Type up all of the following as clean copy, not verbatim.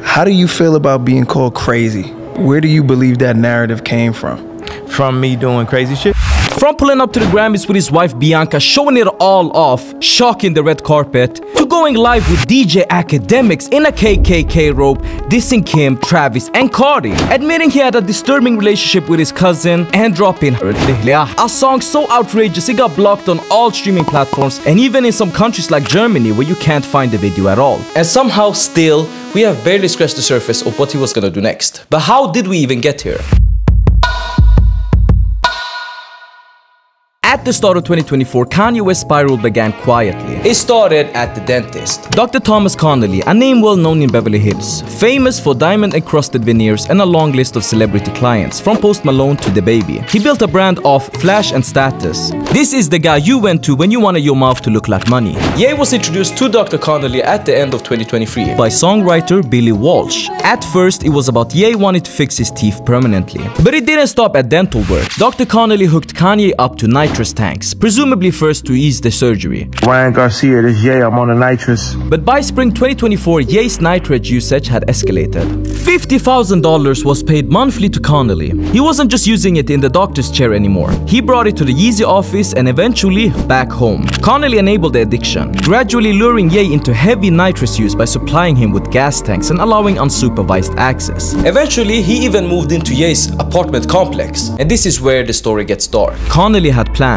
How do you feel about being called crazy? Where do you believe that narrative came from? From me doing crazy shit? From pulling up to the Grammys with his wife Bianca, showing it all off, shocking the red carpet, to going live with DJ Academics in a KKK robe, dissing Kim, Travis and Cardi, admitting he had a disturbing relationship with his cousin, and dropping a song so outrageous it got blocked on all streaming platforms and even in some countries like Germany where you can't find the video at all. And somehow still, we have barely scratched the surface of what he was gonna do next. But how did we even get here? At the start of 2024, Kanye West's spiral began quietly. It started at the dentist. Dr. Thomas Connolly, a name well known in Beverly Hills, famous for diamond-encrusted veneers and a long list of celebrity clients, from Post Malone to DaBaby. He built a brand of flash and status. This is the guy you went to when you wanted your mouth to look like money. Ye was introduced to Dr. Connolly at the end of 2023 by songwriter Billy Walsh. At first, it was about Ye wanting to fix his teeth permanently. But it didn't stop at dental work. Dr. Connolly hooked Kanye up to Nitrous tanks, presumably first to ease the surgery. Ryan Garcia, this Ye, I'm on the Nitrous. But by spring 2024, Ye's nitrate usage had escalated. $50,000 was paid monthly to Connolly. He wasn't just using it in the doctor's chair anymore. He brought it to the Yeezy office and eventually back home. Connolly enabled the addiction, gradually luring Ye into heavy nitrous use by supplying him with gas tanks and allowing unsupervised access. Eventually, he even moved into Ye's apartment complex. And this is where the story gets dark. Connolly had plans.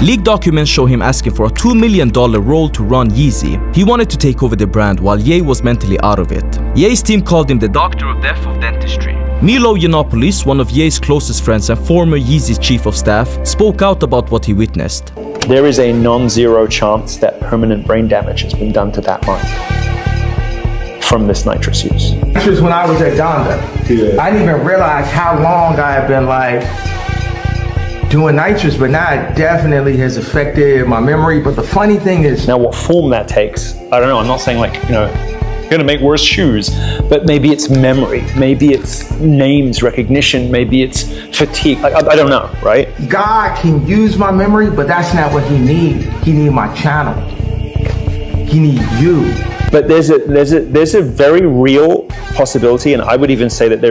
Leaked documents show him asking for a $2 million role to run Yeezy. He wanted to take over the brand while Ye was mentally out of it. Ye's team called him the Doctor of Death of Dentistry. Milo Yiannopoulos, one of Ye's closest friends and former Yeezy chief of staff, spoke out about what he witnessed. There is a non-zero chance that permanent brain damage has been done to that mind from this nitrous use. Nitrous when I was at Donda. Yeah. I didn't even realize how long I had been doing nitrous, but now it definitely has affected my memory. But the funny thing is, now what form that takes, I don't know. I'm not saying you're gonna make worse shoes, but maybe it's memory, maybe it's names recognition, maybe it's fatigue. I don't know, right? God can use my memory, but that's not what He needs. He needs my channel. He needs you. But there's a very real possibility, and I would even say that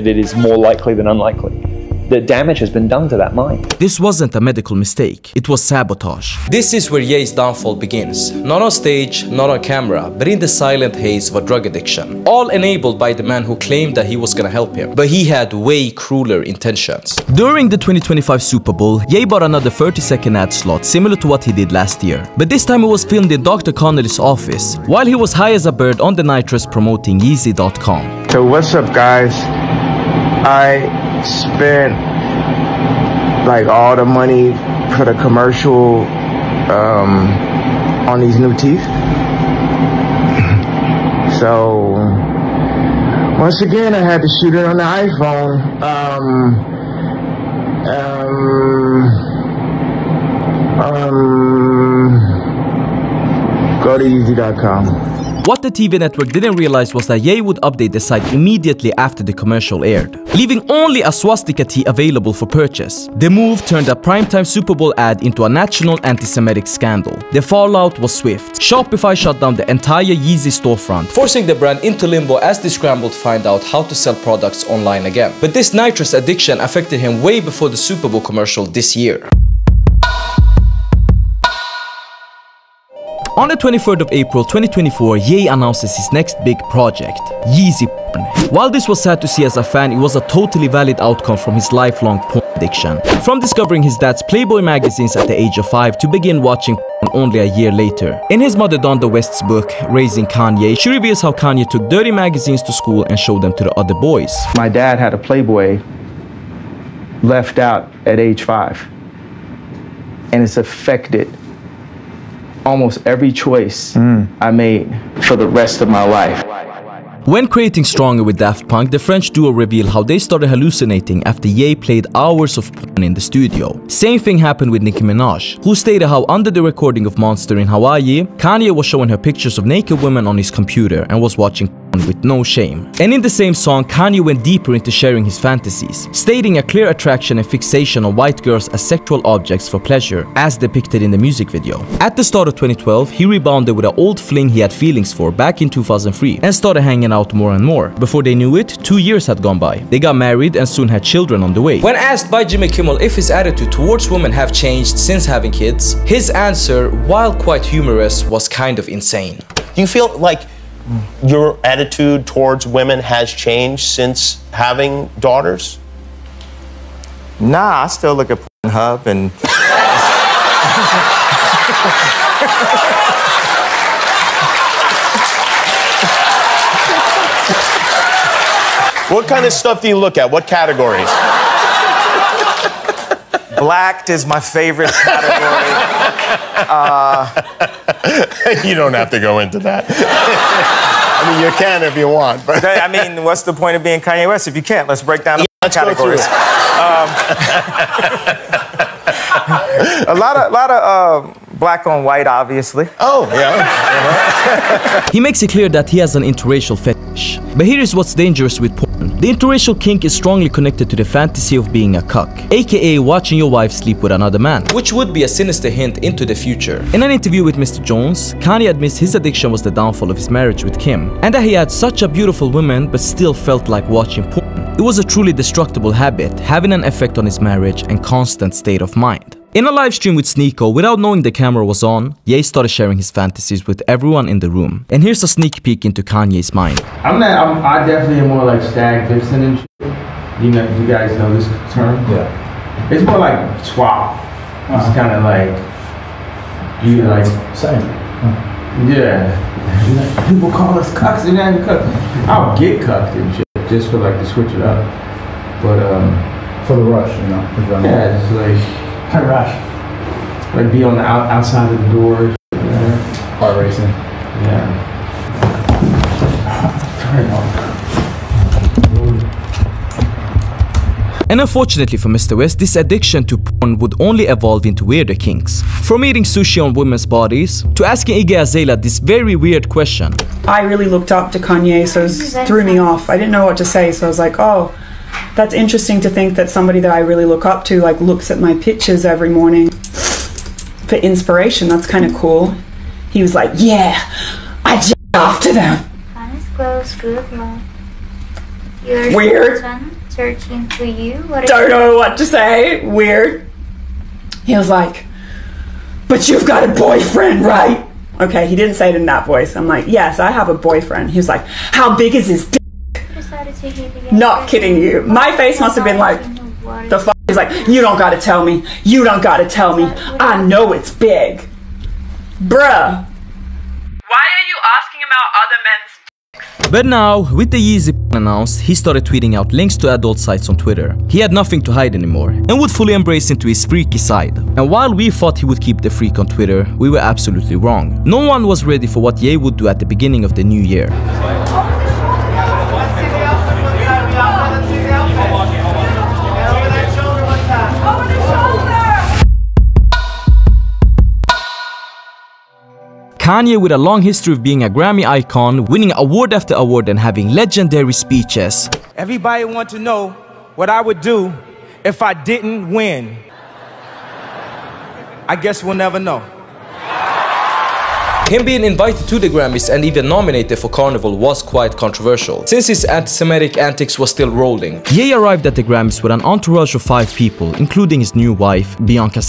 it is more likely than unlikely that damage has been done to that mind. This wasn't a medical mistake, it was sabotage. This is where Ye's downfall begins. Not on stage, not on camera, but in the silent haze of a drug addiction. All enabled by the man who claimed that he was gonna help him. But he had way crueler intentions. During the 2025 Super Bowl, Ye bought another 30-second ad slot, similar to what he did last year. But this time it was filmed in Dr. Connolly's office, while he was high as a bird on the Nitrous promoting Yeezy.com. So what's up, guys? I spent all the money for the commercial on these new teeth. So once again, I had to shoot it on the iPhone. Go to Yeezy.com. What the TV network didn't realize was that Ye would update the site immediately after the commercial aired, leaving only a swastika tee available for purchase. The move turned a primetime Super Bowl ad into a national anti-Semitic scandal. The fallout was swift. Shopify shut down the entire Yeezy storefront, forcing the brand into limbo as they scrambled to find out how to sell products online again. But this nitrous addiction affected him way before the Super Bowl commercial this year. On the 23rd of April 2024, Ye announces his next big project, Yeezy porn. While this was sad to see as a fan, it was a totally valid outcome from his lifelong porn addiction. From discovering his dad's Playboy magazines at the age of 5 to begin watching porn only a year later. In his mother Donda West's book, Raising Kanye, she reveals how Kanye took dirty magazines to school and showed them to the other boys. My dad had a Playboy left out at age 5, and it's affected almost every choice I made for the rest of my life. When creating Stronger with Daft Punk, the French duo revealed how they started hallucinating after Ye played hours of porn in the studio. Same thing happened with Nicki Minaj, who stated how under the recording of Monster in Hawaii, Kanye was showing her pictures of naked women on his computer and was watching with no shame. And in the same song, Kanye went deeper into sharing his fantasies, stating a clear attraction and fixation on white girls as sexual objects for pleasure, as depicted in the music video. At the start of 2012, he rebounded with an old fling he had feelings for back in 2003 and started hanging out more and more. Before they knew it, 2 years had gone by. They got married and soon had children on the way. When asked by Jimmy Kimmel if his attitude towards women have changed since having kids, his answer, while quite humorous, was kind of insane. Do you feel like your attitude towards women has changed since having daughters? Nah, I still look at Pornhub and... What kind of stuff do you look at? What categories? Blacked is my favorite category. You don't have to go into that. I mean, you can if you want, but... I mean, what's the point of being Kanye West if you can't? Let's break down the categories. A lot of black on white, obviously. Oh, yeah. He makes it clear that he has an interracial fetish. But here is what's dangerous with porn. The interracial kink is strongly connected to the fantasy of being a cuck, aka watching your wife sleep with another man, which would be a sinister hint into the future. In an interview with Mr. Jones, Kanye admits his addiction was the downfall of his marriage with Kim, and that he had such a beautiful woman but still felt like watching porn. It was a truly destructible habit, having an effect on his marriage and constant state of mind. In a live stream with Sneeko, without knowing the camera was on, Ye started sharing his fantasies with everyone in the room. And here's a sneak peek into Kanye's mind. I definitely am more like stag vixen and shit. You know, you guys know this term? Yeah. It's more like swap. It's kind of like, you like... Same. Yeah. People call us cucks and then cucks. I'll get cucked and shit, just for like to switch it up. But, for the rush, you know? Yeah, it's like... rush. Like be on the outside of the door. Car racing. Yeah. And unfortunately for Mr. West, this addiction to porn would only evolve into weirder kinks. From eating sushi on women's bodies, to asking Iggy Azalea this very weird question. I really looked up to Kanye, so it threw me off. I didn't know what to say, so I was like, oh, that's interesting to think that somebody that I really look up to like looks at my pictures every morning for inspiration. That's kind of cool. He was like, yeah, I jack off to them. Weird. Searching for you. Don't know what to say. Weird. He was like, but you've got a boyfriend, right? Okay, he didn't say it in that voice. I'm like, yes, I have a boyfriend. He was like, how big is his dick? Not kidding you. My face must have been like, the fuck? He's like, you don't gotta tell me. You don't gotta tell me. I know it's big. Bruh. Why are you asking about other men's dicks? But now, with the Yeezy announced, he started tweeting out links to adult sites on Twitter. He had nothing to hide anymore, and would fully embrace into his freaky side. And while we thought he would keep the freak on Twitter, we were absolutely wrong. No one was ready for what Ye would do at the beginning of the new year. Kanye, with a long history of being a Grammy icon, winning award after award and having legendary speeches. Everybody wants to know what I would do if I didn't win. I guess we'll never know. Him being invited to the Grammys and even nominated for Carnival was quite controversial, since his anti-Semitic antics was still rolling. Ye arrived at the Grammys with an entourage of 5 people, including his new wife, Bianca.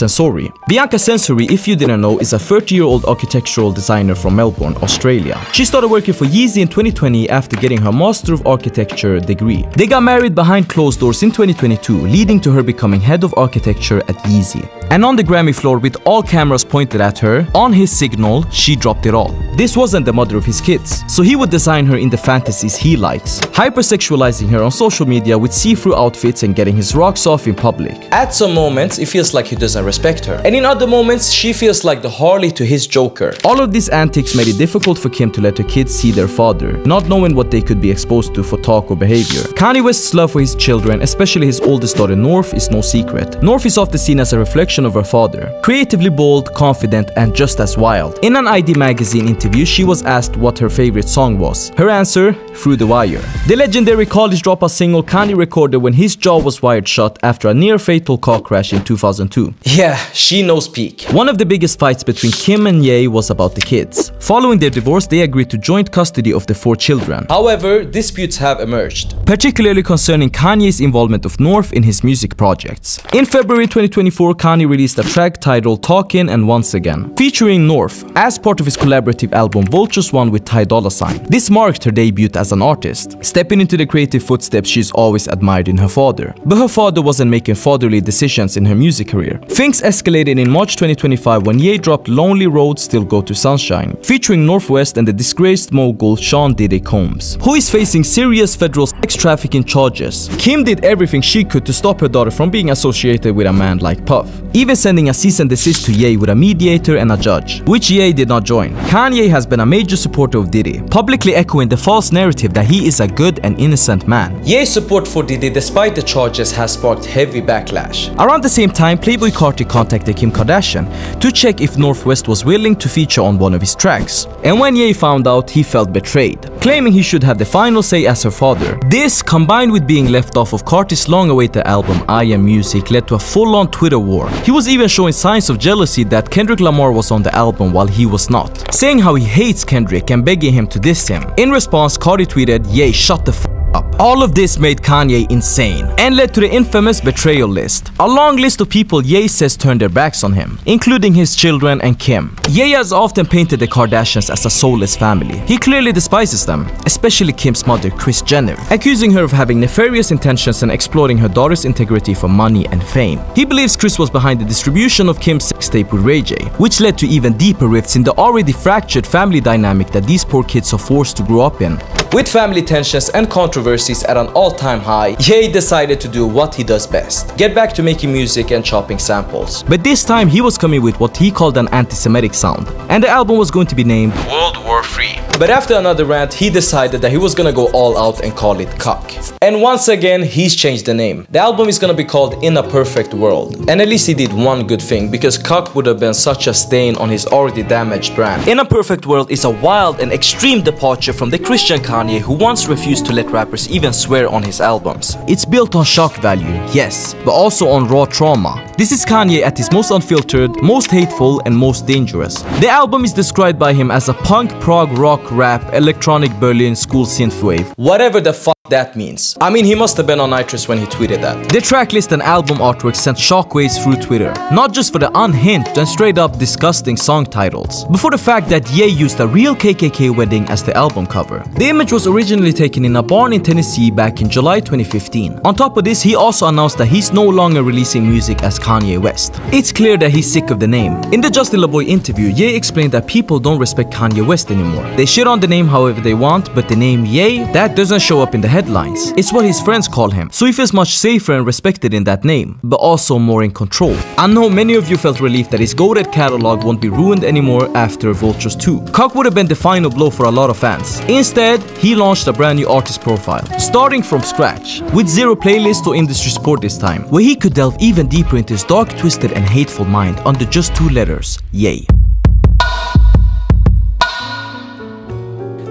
Bianca, if you didn't know, is a 30-year-old architectural designer from Melbourne, Australia. She started working for Yeezy in 2020 after getting her Master of Architecture degree. They got married behind closed doors in 2022, leading to her becoming head of architecture at Yeezy. And on the Grammy floor, with all cameras pointed at her, on his signal, she dropped it all. This wasn't the mother of his kids, so he would design her in the fantasies he likes, hypersexualizing her on social media with see-through outfits and getting his rocks off in public. At some moments, it feels like he doesn't respect her, and in other moments, she feels like the Harley to his Joker. All of these antics made it difficult for Kim to let her kids see their father, not knowing what they could be exposed to for talk or behavior. Kanye West's love for his children, especially his oldest daughter North, is no secret. North is often seen as a reflection version of her father. Creatively bold, confident, and just as wild. In an ID magazine interview, she was asked what her favorite song was. Her answer, Through the Wire. The legendary college dropout single Kanye recorded when his jaw was wired shut after a near-fatal car crash in 2002. Yeah, she knows peak. One of the biggest fights between Kim and Ye was about the kids. Following their divorce, they agreed to joint custody of the 4 children. However, disputes have emerged, particularly concerning Kanye's involvement of North in his music projects. In February 2024, Kanye released a track titled Talkin' and Once Again, featuring North as part of his collaborative album Vultures One with Ty Dolla $ign. This marked her debut as an artist, stepping into the creative footsteps she's always admired in her father. But her father wasn't making fatherly decisions in her music career. Things escalated in March 2025 when Ye dropped Lonely Roads Still Go to Sunshine, featuring Northwest and the disgraced mogul Sean Diddy Combs, who is facing serious federal sex trafficking charges. Kim did everything she could to stop her daughter from being associated with a man like Puff, even sending a cease and desist to Ye with a mediator and a judge, which Ye did not join. Kanye has been a major supporter of Diddy, publicly echoing the false narrative that he is a good and innocent man. Ye's support for Diddy despite the charges has sparked heavy backlash. Around the same time, Playboy Carti contacted Kim Kardashian to check if Northwest was willing to feature on one of his tracks. And when Ye found out, he felt betrayed, claiming he should have the final say as her father. This, combined with being left off of Carti's long-awaited album I Am Music, led to a full-on Twitter war. He was even showing signs of jealousy that Kendrick Lamar was on the album while he was not, saying how he hates Kendrick and begging him to diss him. In response, Carti tweeted, "Ye, shut the f*** up." All of this made Kanye insane and led to the infamous betrayal list, a long list of people Ye says turned their backs on him, including his children and Kim. Ye has often painted the Kardashians as a soulless family. He clearly despises them, especially Kim's mother, Kris Jenner, accusing her of having nefarious intentions and exploiting her daughter's integrity for money and fame. He believes Kris was behind the distribution of Kim's sex tape with Ray J, which led to even deeper rifts in the already fractured family dynamic that these poor kids are forced to grow up in. With family tensions and controversies at an all-time high, Ye decided to do what he does best: get back to making music and chopping samples. But this time he was coming with what he called an anti-Semitic sound, and the album was going to be named World War III. But after another rant, he decided that he was gonna go all out and call it Cock. And once again, he's changed the name. The album is gonna be called In a Perfect World. And at least he did one good thing, because Cock would have been such a stain on his already damaged brand. In a Perfect World is a wild and extreme departure from the Christian Kanye who once refused to let rappers even swear on his albums. It's built on shock value, yes, but also on raw trauma. This is Kanye at his most unfiltered, most hateful, and most dangerous. The album is described by him as a punk, prog, rock, rap, electronic Berlin school synthwave, whatever the fuck that means. I mean, he must have been on Nitrous when he tweeted that. The tracklist and album artwork sent shockwaves through Twitter, not just for the unhinged and straight up disgusting song titles, but for the fact that Ye used a real KKK wedding as the album cover. The image was originally taken in a barn in Tennessee back in July 2015. On top of this, he also announced that he's no longer releasing music as Kanye West. It's clear that he's sick of the name. In the Justin LaBoy interview, Ye explained that people don't respect Kanye West anymore. They shit on the name however they want, but the name Ye, that doesn't show up in the headlines. It's what his friends call him, so he feels much safer and respected in that name, but also more in control. I know many of you felt relief that his goated catalog won't be ruined anymore after Vultures 2. Cock would have been the final blow for a lot of fans. Instead, he launched a brand new artist profile, starting from scratch, with zero playlist or industry support this time, where he could delve even deeper into his dark, twisted, and hateful mind under just 2 letters, Ye.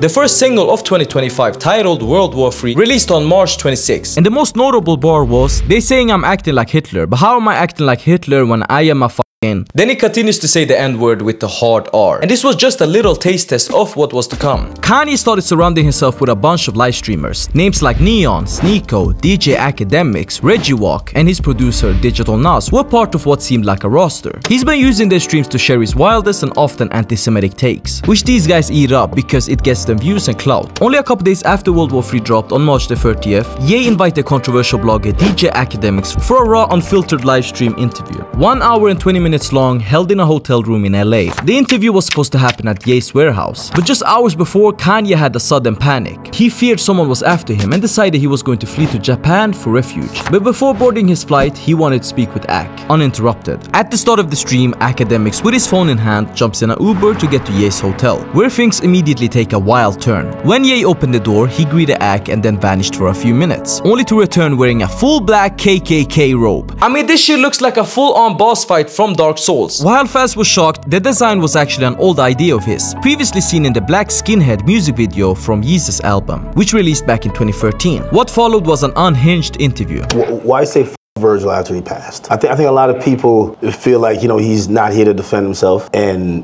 The first single of 2025, titled World War III, released on March 26. And the most notable bar was, "They saying I'm acting like Hitler, but how am I acting like Hitler when I am a fucking..." Then he continues to say the N-word with the hard R. And this was just a little taste test of what was to come. Kanye started surrounding himself with a bunch of live streamers. Names like Neon, Sneeko, DJ Academics, Reggie Walk, and his producer Digital Nas were part of what seemed like a roster. He's been using their streams to share his wildest and often anti-Semitic takes, which these guys eat up because it gets them views and clout. Only a couple days after World War III dropped on March the 30th, Ye invited controversial blogger DJ Academics for a raw, unfiltered live stream interview. 1 hour and 20 minutes minutes long, held in a hotel room in LA. The interview was supposed to happen at Ye's warehouse, but just hours before, Kanye had a sudden panic. He feared someone was after him and decided he was going to flee to Japan for refuge. But before boarding his flight, he wanted to speak with Ak, uninterrupted. At the start of the stream, Academics with his phone in hand jumps in an Uber to get to Ye's hotel, where things immediately take a wild turn. When Ye opened the door, he greeted Ak and then vanished for a few minutes, only to return wearing a full black KKK robe. I mean, this shit looks like a full-on boss fight from Dark Souls. While fans were shocked, the design was actually an old idea of his, previously seen in the Black Skinhead music video from Yeezy's album, which released back in 2013. What followed was an unhinged interview. Why say Virgil after he passed? I think a lot of people feel like, you know, he's not here to defend himself, and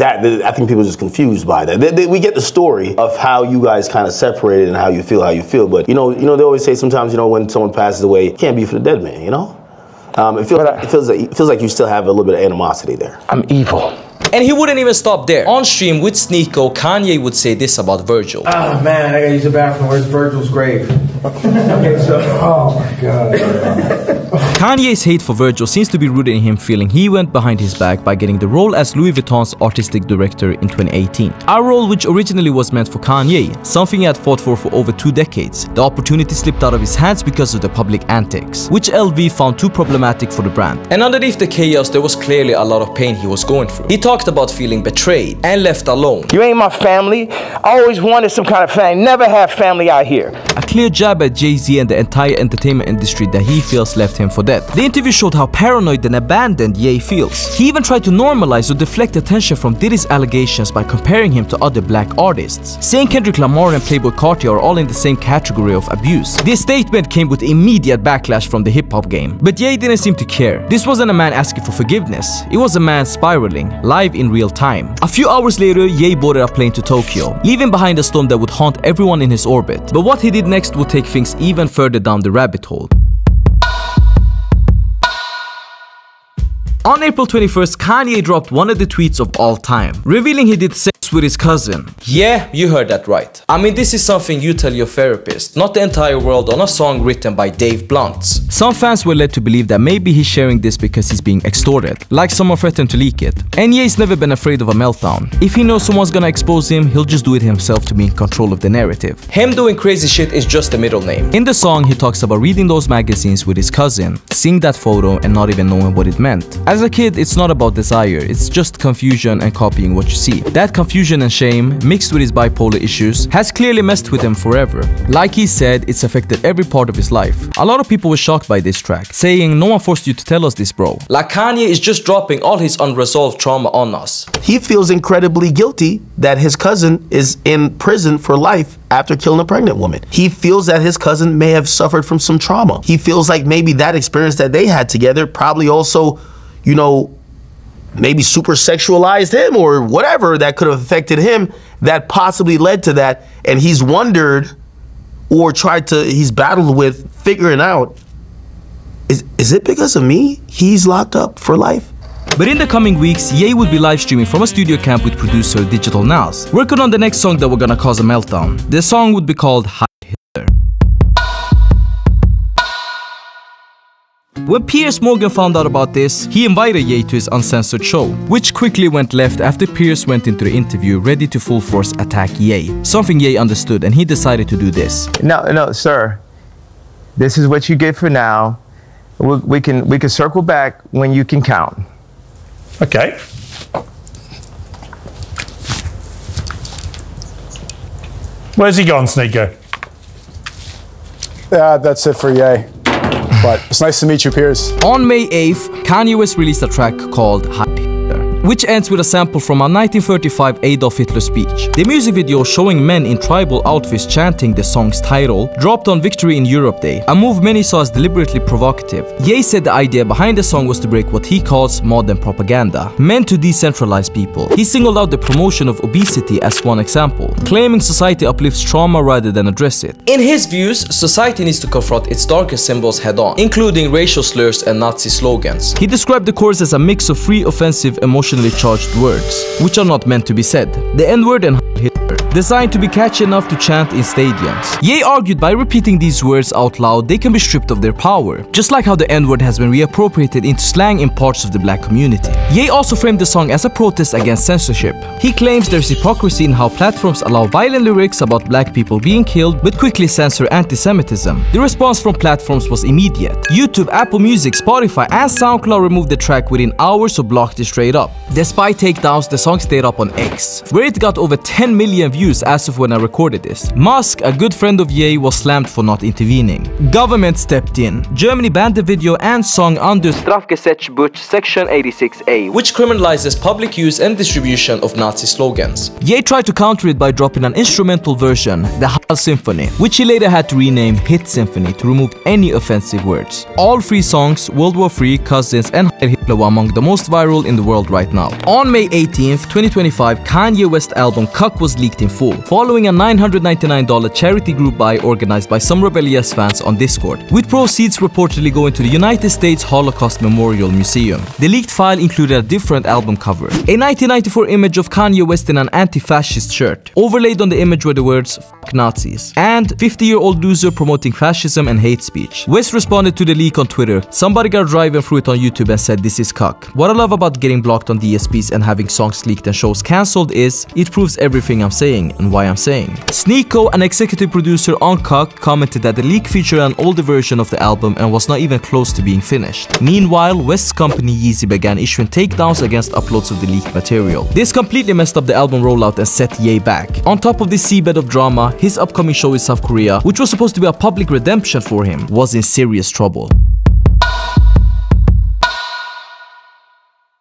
I think people are just confused by that. We get the story of how you guys kind of separated and how you feel, but you know, they always say sometimes, you know, when someone passes away, it can't be for the dead man, you know? It feels like you still have a little bit of animosity there. I'm evil. And he wouldn't even stop there. On stream with Sneeko, Kanye would say this about Virgil. Oh man, I gotta use the bathroom. Where's Virgil's grave? Okay, so, oh my god. Kanye's hate for Virgil seems to be rooted in him feeling he went behind his back by getting the role as Louis Vuitton's artistic director in 2018. A role which originally was meant for Kanye, something he had fought for over 2 decades. The opportunity slipped out of his hands because of the public antics, which LV found too problematic for the brand. And underneath the chaos, there was clearly a lot of pain he was going through. He talked about feeling betrayed and left alone. You ain't my family. I always wanted some kind of family. Never had family out here. A clear jab at Jay-Z and the entire entertainment industry that he feels left him for dead. The interview showed how paranoid and abandoned Ye feels. He even tried to normalize or deflect attention from Diddy's allegations by comparing him to other black artists, saying Kendrick Lamar and Playboi Carti are all in the same category of abuse. This statement came with immediate backlash from the hip-hop game, but Ye didn't seem to care. This wasn't a man asking for forgiveness, it was a man spiraling, live in real time. A few hours later, Ye boarded a plane to Tokyo, leaving behind a storm that would haunt everyone in his orbit. But what he did next would take things even further down the rabbit hole. On April 21st, Kanye dropped one of the tweets of all time, revealing he did sex with his cousin. Yeah, you heard that right. I mean, this is something you tell your therapist, not the entire world, on a song written by Dave Blunt's. Some fans were led to believe that maybe he's sharing this because he's being extorted, like someone threatened to leak it. And Ye's never been afraid of a meltdown. If he knows someone's gonna expose him, he'll just do it himself to be in control of the narrative. Him doing crazy shit is just a middle name. In the song, he talks about reading those magazines with his cousin, seeing that photo and not even knowing what it meant. As a kid, it's not about desire, it's just confusion and copying what you see. That confusion and shame, mixed with his bipolar issues, has clearly messed with him forever. Like he said, it's affected every part of his life. A lot of people were shocked by this track, saying, "No one forced you to tell us this, bro." Like Kanye is just dropping all his unresolved trauma on us. He feels incredibly guilty that his cousin is in prison for life after killing a pregnant woman. He feels that his cousin may have suffered from some trauma. He feels like maybe that experience that they had together probably also, you know, maybe super sexualized him or whatever that could have affected him that possibly led to that. And he's wondered or he's battled with figuring out, is it because of me he's locked up for life? But in the coming weeks, Ye would be live streaming from a studio camp with producer Digital Nas, working on the next song that were gonna cause a meltdown. The song would be called Hitler. When Piers Morgan found out about this, he invited Ye to his uncensored show, which quickly went left after Piers went into the interview ready to full force attack Ye, something Ye understood, and he decided to do this. No, sir. This is what you get for now. We can circle back when you can count. Okay. Where's he gone, Sneeko? That's it for Ye. But it's nice to meet you, Piers. On May 8th, Kanye West released a track called Hitler, which ends with a sample from a 1935 Adolf Hitler speech. The music video showing men in tribal outfits chanting the song's title dropped on Victory in Europe Day, a move many saw as deliberately provocative. Ye said the idea behind the song was to break what he calls modern propaganda, meant to decentralize people. He singled out the promotion of obesity as one example, claiming society uplifts trauma rather than address it. In his views, society needs to confront its darkest symbols head-on, including racial slurs and Nazi slogans. He described the chorus as a mix of free, offensive, emotionally charged words, which are not meant to be said. The N-word and Hitler. designed to be catchy enough to chant in stadiums. Ye argued by repeating these words out loud, they can be stripped of their power, just like how the N-word has been reappropriated into slang in parts of the black community. Ye also framed the song as a protest against censorship. He claims there's hypocrisy in how platforms allow violent lyrics about black people being killed but quickly censor anti-Semitism. The response from platforms was immediate. YouTube, Apple Music, Spotify, and SoundCloud removed the track within hours or blocked it straight up. Despite takedowns, the song stayed up on X, where it got over 10 million views as of when I recorded this. Musk, a good friend of Ye, was slammed for not intervening. Government stepped in. Germany banned the video and song under Strafgesetzbuch Section 86A, which criminalizes public use and distribution of Nazi slogans. Ye tried to counter it by dropping an instrumental version, the Heil Symphony, which he later had to rename Hit Symphony to remove any offensive words. All three songs, World War III, Cousins, and Heil Hitler, were among the most viral in the world right now. On May 18th, 2025, Kanye West album Cuck was leaked in full, following a $999 charity group buy organized by some rebellious fans on Discord, with proceeds reportedly going to the United States Holocaust Memorial Museum. The leaked file included a different album cover, a 1994 image of Kanye West in an anti-fascist shirt. Overlaid on the image were the words "Fuck Nazis" and 50-year-old loser promoting fascism and hate speech. West responded to the leak on Twitter. Somebody got driving through it on YouTube and said, "This is cuck." What I love about getting blocked on DSPs and having songs leaked and shows cancelled is it proves everything I'm saying and why I'm saying. Sneeko, an executive producer on Cuck, commented that the leak featured an older version of the album and was not even close to being finished. Meanwhile, West's company Yeezy began issuing takedowns against uploads of the leaked material. This completely messed up the album rollout and set Ye back. On top of this seabed of drama, his upcoming show in South Korea, which was supposed to be a public redemption for him, was in serious trouble.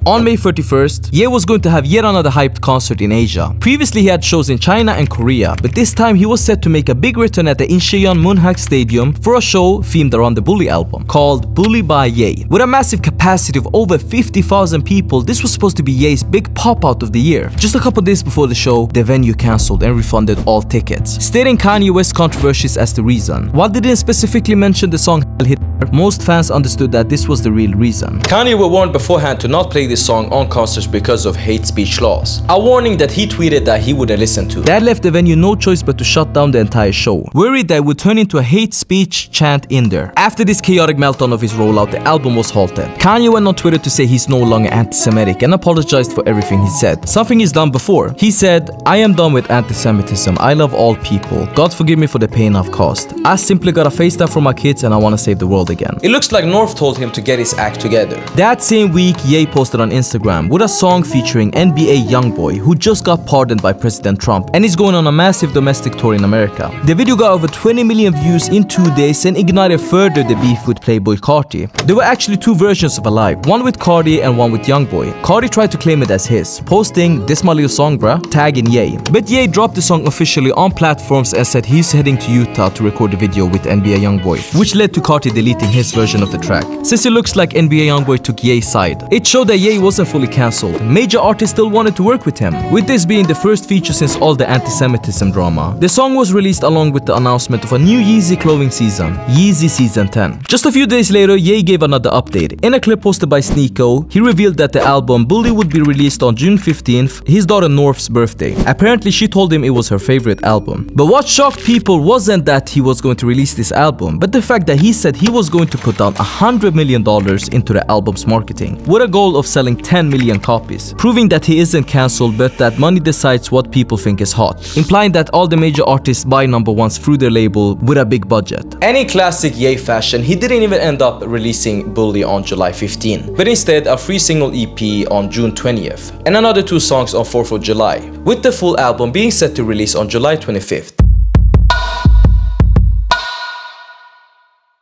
On May 31st, Ye was going to have yet another hyped concert in Asia. Previously, he had shows in China and Korea, but this time he was set to make a big return at the Incheon Munhak Stadium for a show themed around the Bully album, called Bully by Ye. With a massive capacity of over 50,000 people, this was supposed to be Ye's big pop-out of the year. Just a couple days before the show, the venue cancelled and refunded all tickets, stating Kanye West controversies as the reason. While they didn't specifically mention the song Heil Hitler, most fans understood that this was the real reason. Kanye was warned beforehand to not play this song on concerts because of hate speech laws, a warning that he tweeted that he wouldn't listen to. That left the venue no choice but to shut down the entire show, worried that it would turn into a hate speech chant in there. After this chaotic meltdown of his rollout, the album was halted. Kanye went on Twitter to say he's no longer anti-Semitic and apologized for everything he said, something he's done before. He said, "I am done with anti-Semitism. I love all people. God forgive me for the pain I've caused. I simply gotta face that for my kids and I wanna save the world again." It looks like North told him to get his act together. That same week, Ye posted on Instagram with a song featuring NBA YoungBoy, who just got pardoned by President Trump and is going on a massive domestic tour in America. The video got over 20 million views in 2 days and ignited further the beef with Playboy Carti. There were actually two versions of Alive, one with Carti and one with YoungBoy. Carti tried to claim it as his, posting "This my little song bruh," tagging Ye. But Ye dropped the song officially on platforms and said he's heading to Utah to record the video with NBA YoungBoy, which led to Carti deleting his version of the track. Since it looks like NBA YoungBoy took Ye's side, it showed that Ye wasn't fully cancelled. Major artists still wanted to work with him, with this being the first feature since all the anti-Semitism drama. The song was released along with the announcement of a new Yeezy clothing season, Yeezy Season 10. Just a few days later, Ye gave another update. In a clip posted by Sneeko, he revealed that the album Bully would be released on June 15th, his daughter North's birthday. Apparently, she told him it was her favorite album. But what shocked people wasn't that he was going to release this album, but the fact that he said he was going to put down $100 million into the album's marketing, with a goal of selling 10 million copies, proving that he isn't cancelled but that money decides what people think is hot, implying that all the major artists buy #1s through their label with a big budget. And in classic Ye fashion, he didn't even end up releasing Bully on July 15, but instead a free single EP on June 20th, and another 2 songs on 4th of July, with the full album being set to release on July 25th.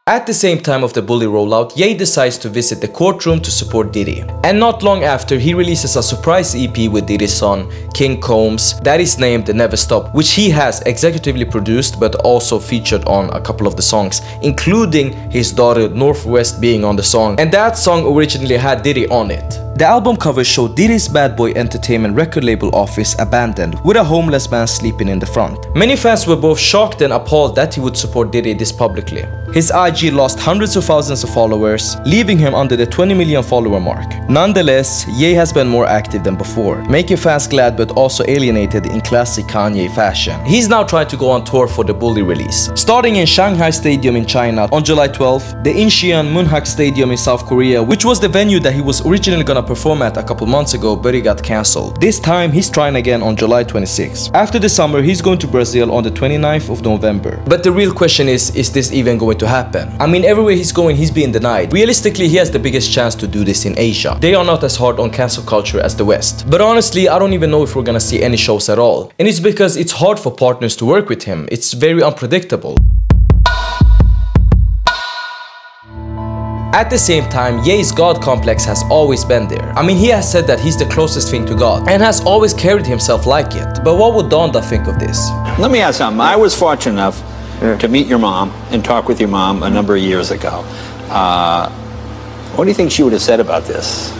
At the same time of the Bully rollout, Ye decides to visit the courtroom to support Diddy. And not long after, he releases a surprise EP with Diddy's son, King Combs, that is named Never Stop, which he has executively produced but also featured on a couple of the songs, including his daughter Northwest being on the song, and that song originally had Diddy on it. The album cover showed Diddy's Bad Boy Entertainment record label office abandoned, with a homeless man sleeping in the front. Many fans were both shocked and appalled that he would support Diddy this publicly. His IG lost hundreds of thousands of followers, leaving him under the 20 million follower mark. Nonetheless, Ye has been more active than before, making fans glad but also alienated in classic Kanye fashion. He's now trying to go on tour for the Bully release. Starting in Shanghai Stadium in China on July 12th, the Incheon Munhak Stadium in South Korea, which was the venue that he was originally gonna perform at a couple months ago, but it got cancelled. This time, he's trying again on July 26th. After the summer, he's going to Brazil on the 29th of November. But the real question is this even going to happen? I mean, everywhere he's going, he's being denied. Realistically, he has the biggest chance to do this in Asia. They are not as hard on cancel culture as the West. But honestly, I don't even know if we're gonna see any shows at all. And it's because it's hard for partners to work with him. It's very unpredictable. At the same time, Ye's God complex has always been there. I mean, he has said that he's the closest thing to God and has always carried himself like it. But what would Donda think of this? Let me ask something. I was fortunate enough to meet your mom and talk with your mom a number of years ago. What do you think she would have said about this?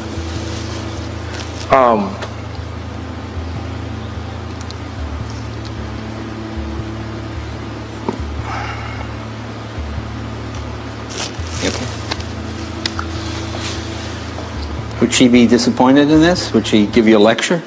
Would she be disappointed in this? Would she give you a lecture?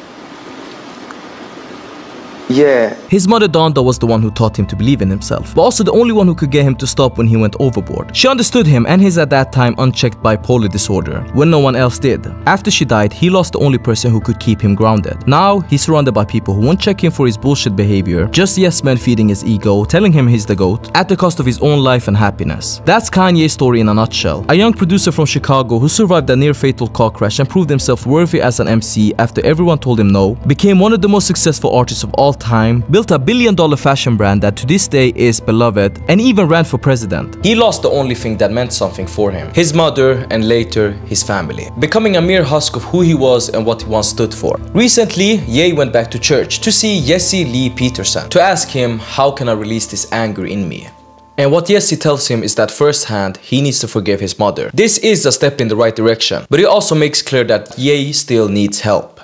Yeah. His mother Donda was the one who taught him to believe in himself, but also the only one who could get him to stop when he went overboard. She understood him and his at that time unchecked bipolar disorder, when no one else did. After she died, he lost the only person who could keep him grounded. Now, he's surrounded by people who won't check him for his bullshit behavior, just yes men feeding his ego, telling him he's the GOAT, at the cost of his own life and happiness. That's Kanye's story in a nutshell. A young producer from Chicago who survived a near-fatal car crash and proved himself worthy as an MC after everyone told him no, became one of the most successful artists of all time, built a billion-dollar fashion brand that to this day is beloved, and even ran for president. He lost the only thing that meant something for him, his mother and later his family, becoming a mere husk of who he was and what he once stood for. Recently, Ye went back to church to see Jesse Lee Peterson to ask him, how can I release this anger in me? And what Jesse tells him is that firsthand, he needs to forgive his mother. This is a step in the right direction, but it also makes clear that Ye still needs help.